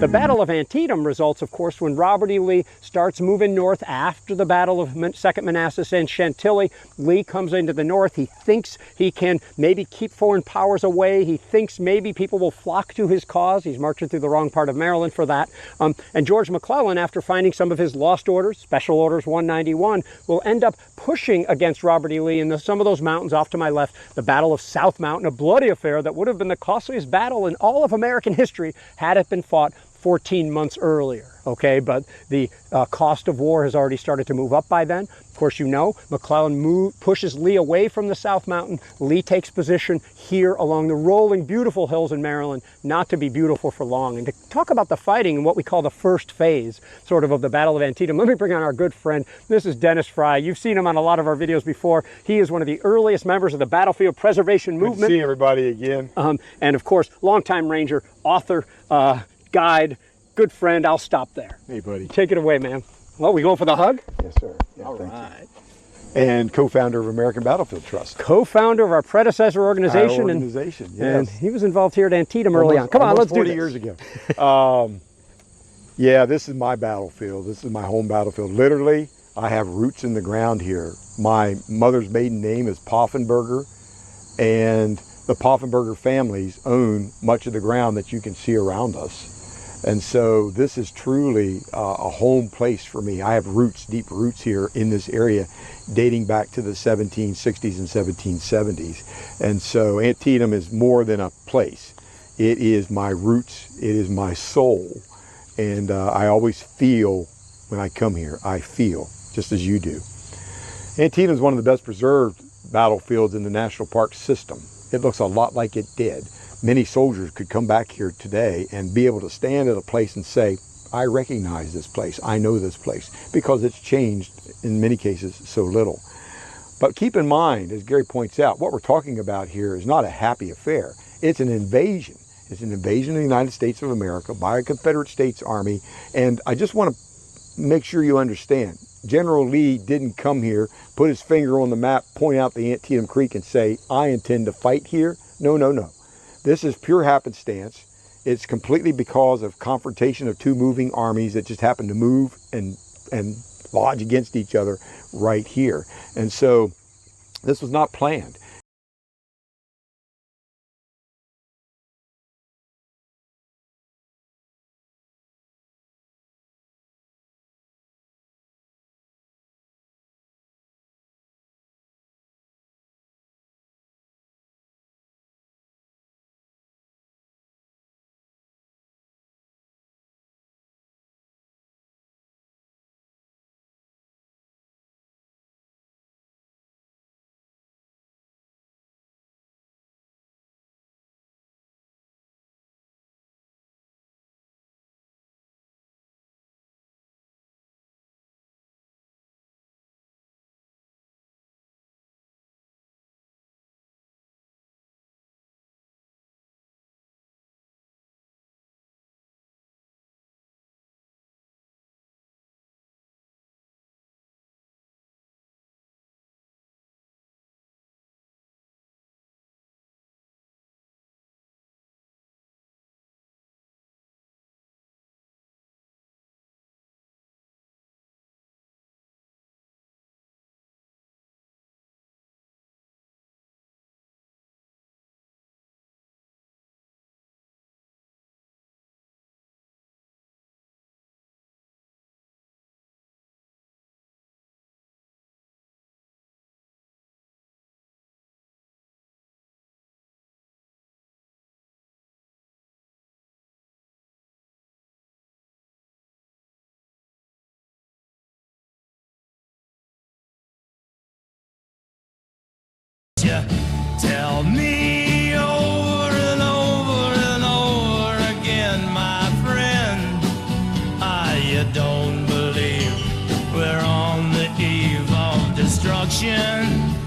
The Battle of Antietam results, of course, when Robert E. Lee starts moving north after the Battle of Second Manassas and Chantilly. Lee comes into the north. He thinks he can maybe keep foreign powers away. He thinks maybe people will flock to his cause. He's marching through the wrong part of Maryland for that. And George McClellan, after finding some of his lost orders, Special Orders 191, will end up pushing against Robert E. Lee in some of those mountains off to my left. The Battle of South Mountain, a bloody affair that would have been the costliest battle in all of American history had it been fought 14 months earlier, okay? But the cost of war has already started to move up by then. Of course, you know, McClellan pushes Lee away from the South Mountain. Lee takes position here along the rolling, beautiful hills in Maryland, not to be beautiful for long. And to talk about the fighting and what we call the first phase, sort of the Battle of Antietam, let me bring on our good friend. This is Dennis Frye. You've seen him on a lot of our videos before. He is one of the earliest members of the battlefield preservation movement. Good to see everybody again. And of course, longtime ranger, author, guide, good friend. I'll stop there. Hey, buddy. Take it away, man. Well, we going for the hug? Yes, sir. Yeah, all right. And co-founder of American Battlefield Trust. Co-founder of our predecessor organization. Our organization, yes. And he was involved here at Antietam early on. Come on, let's do this. 40 years ago. Yeah, this is my battlefield. This is my home battlefield. Literally, I have roots in the ground here. My mother's maiden name is Poffenberger, and the Poffenberger families own much of the ground that you can see around us. And so this is truly a home place for me. I have roots, deep roots here in this area dating back to the 1760s and 1770s. And so Antietam is more than a place. It is my roots, it is my soul. And I always feel when I come here, I feel just as you do. Antietam is one of the best preserved battlefields in the National Park system. It looks a lot like it did. Many soldiers could come back here today and be able to stand at a place and say, I recognize this place, I know this place, because it's changed in many cases so little. But keep in mind, as Gary points out, what we're talking about here is not a happy affair. It's an invasion. It's an invasion of the United States of America by a Confederate States Army. And I just want to make sure you understand, General Lee didn't come here, put his finger on the map, point out the Antietam Creek and say, I intend to fight here. No, no, no. This is pure happenstance. It's completely because of confrontation of two moving armies that just happened to move and lodge against each other right here. And so this was not planned. Tell me over and over and over again, my friend, you don't believe we're on the eve of destruction.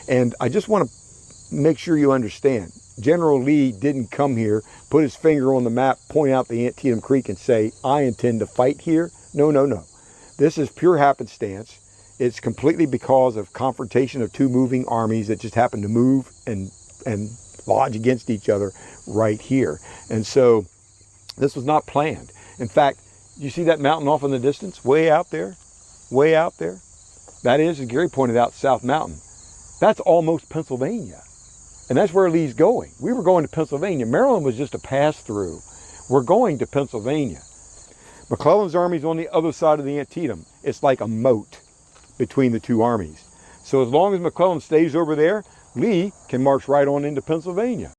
And I just want to make sure you understand, General Lee didn't come here, put his finger on the map, point out the Antietam Creek and say, I intend to fight here. No, no, no. This is pure happenstance. It's completely because of confrontation of two moving armies that just happen to move and lodge against each other right here. And so this was not planned. In fact, you see that mountain off in the distance, way out there? Way out there? That is, as Gary pointed out, South Mountain. That's almost Pennsylvania. And that's where Lee's going. We were going to Pennsylvania. Maryland was just a pass-through. We're going to Pennsylvania. McClellan's army's on the other side of the Antietam. It's like a moat between the two armies. So as long as McClellan stays over there, Lee can march right on into Pennsylvania.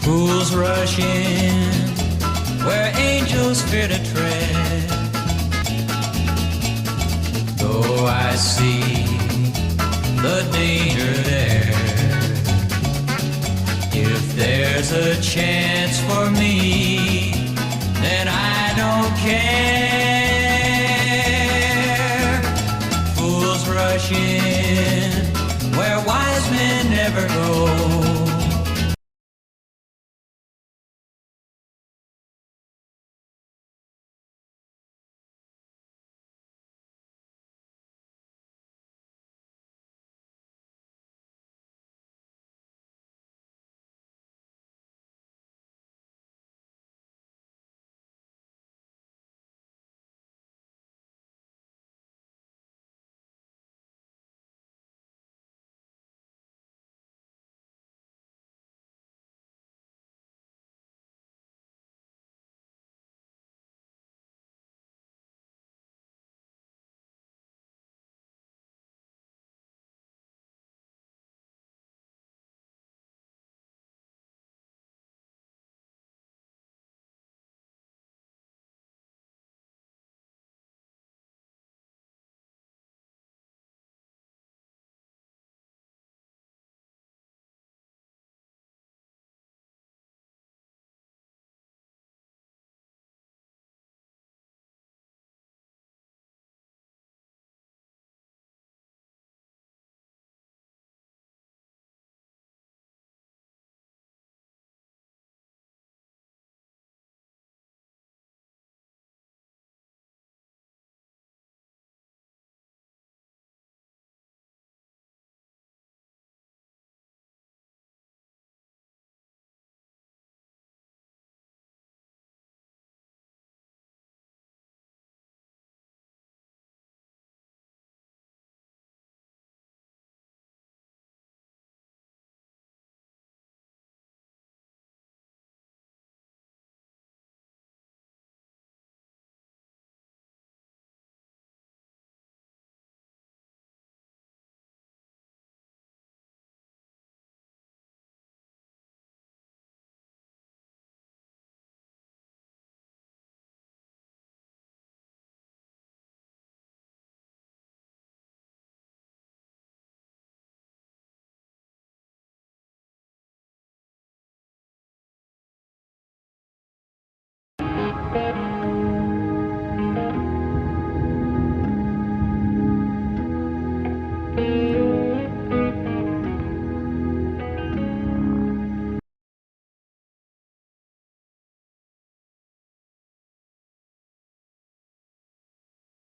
Fools rush in where angels fear to tread. Though I see the danger there, if there's a chance for me, then I don't care. Fools rush in where wise men never go.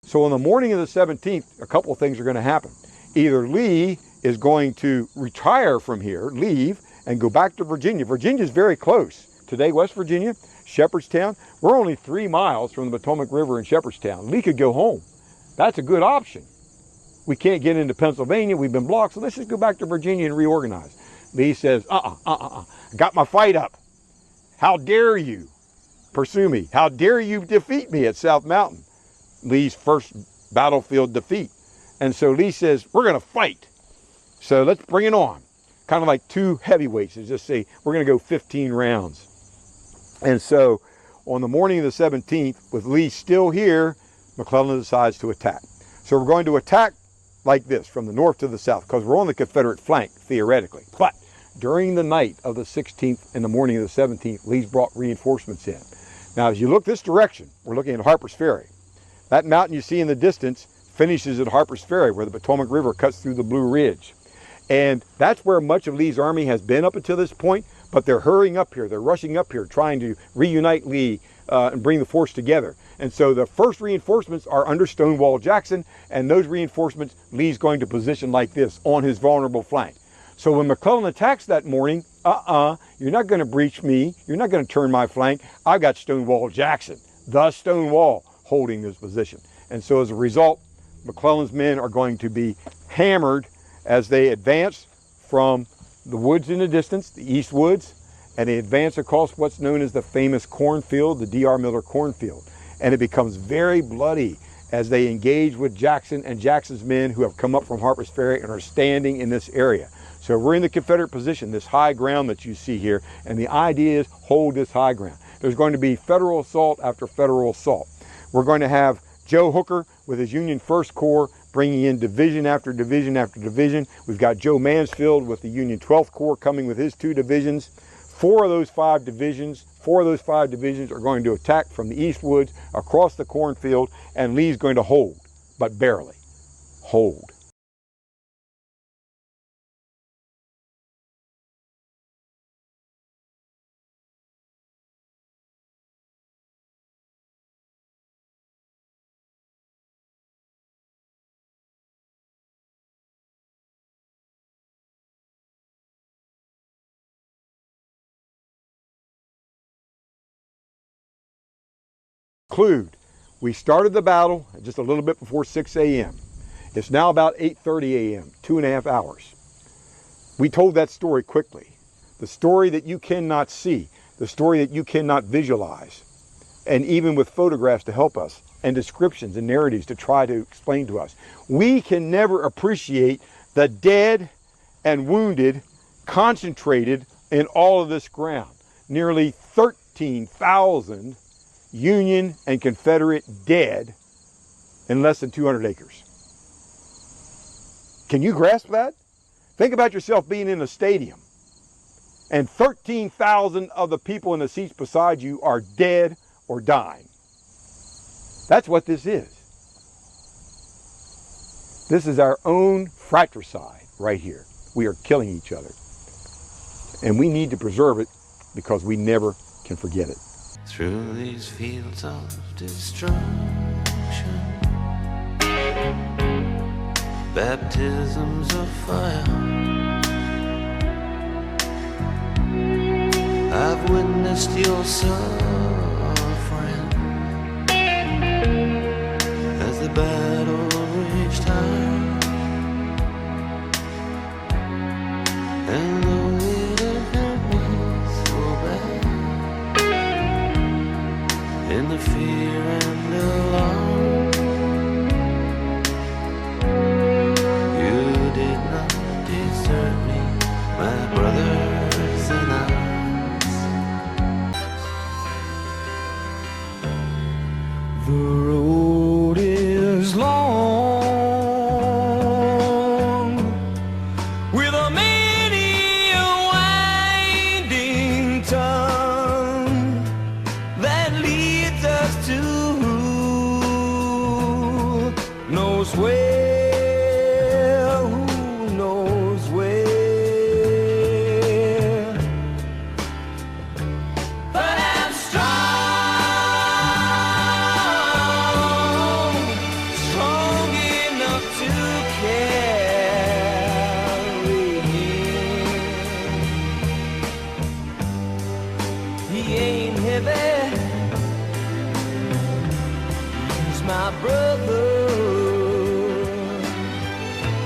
So on the morning of the 17th, a couple of things are going to happen. Either Lee is going to retire from here, leave, and go back to Virginia. Virginia's very close. Today, West Virginia, Shepherdstown, we're only 3 miles from the Potomac River in Shepherdstown. Lee could go home. That's a good option. We can't get into Pennsylvania. We've been blocked, so let's just go back to Virginia and reorganize. Lee says, got my fight up. How dare you pursue me? How dare you defeat me at South Mountain? Lee's first battlefield defeat. And so Lee says, we're going to fight. So let's bring it on. Kind of like two heavyweights and just say, we're going to go 15 rounds. And so on the morning of the 17th, with Lee still here, McClellan decides to attack. So we're going to attack like this, from the north to the south, because we're on the Confederate flank, theoretically. But during the night of the 16th and the morning of the 17th, Lee's brought reinforcements in. Now, as you look this direction, we're looking at Harper's Ferry. That mountain you see in the distance finishes at Harper's Ferry, where the Potomac River cuts through the Blue Ridge. And that's where much of Lee's army has been up until this point, but they're hurrying up here. They're rushing up here, trying to reunite Lee and bring the force together. And so the first reinforcements are under Stonewall Jackson, and those reinforcements Lee's going to position like this on his vulnerable flank. So when McClellan attacks that morning, you're not going to breach me. You're not going to turn my flank. I've got Stonewall Jackson, the Stonewall, holding this position. And so as a result, McClellan's men are going to be hammered as they advance from the woods in the distance, the East Woods, and they advance across what's known as the famous cornfield, the D.R. Miller cornfield. And it becomes very bloody as they engage with Jackson and Jackson's men who have come up from Harper's Ferry and are standing in this area. So we're in the Confederate position, this high ground that you see here, and the idea is hold this high ground. There's going to be federal assault after federal assault. We're going to have Joe Hooker with his Union First Corps bringing in division after division after division. We've got Joe Mansfield with the Union 12th Corps coming with his 2 divisions. 4 of those 5 divisions are going to attack from the East Woods across the cornfield, and Lee's going to hold, but barely hold. We started the battle just a little bit before 6 a.m. It's now about 8:30 a.m., 2.5 hours. We told that story quickly. The story that you cannot see, the story that you cannot visualize, and even with photographs to help us, and descriptions and narratives to try to explain to us. We can never appreciate the dead and wounded concentrated in all of this ground. Nearly 13,000 Union and Confederate dead in less than 200 acres. Can you grasp that? Think about yourself being in a stadium and 13,000 of the people in the seats beside you are dead or dying. That's what this is. This is our own fratricide right here. We are killing each other. And we need to preserve it because we never can forget it. Through these fields of destruction, baptisms of fire, I've witnessed your suffering as the battle raged high, and though it hurt me so bad, in the fear and alarm, you did not desert me, my brothers in arms. The road is long, with a many a winding tongue that leads us to knows where, who knows where. But I'm strong enough to carry him. He ain't heavy, he's my brother.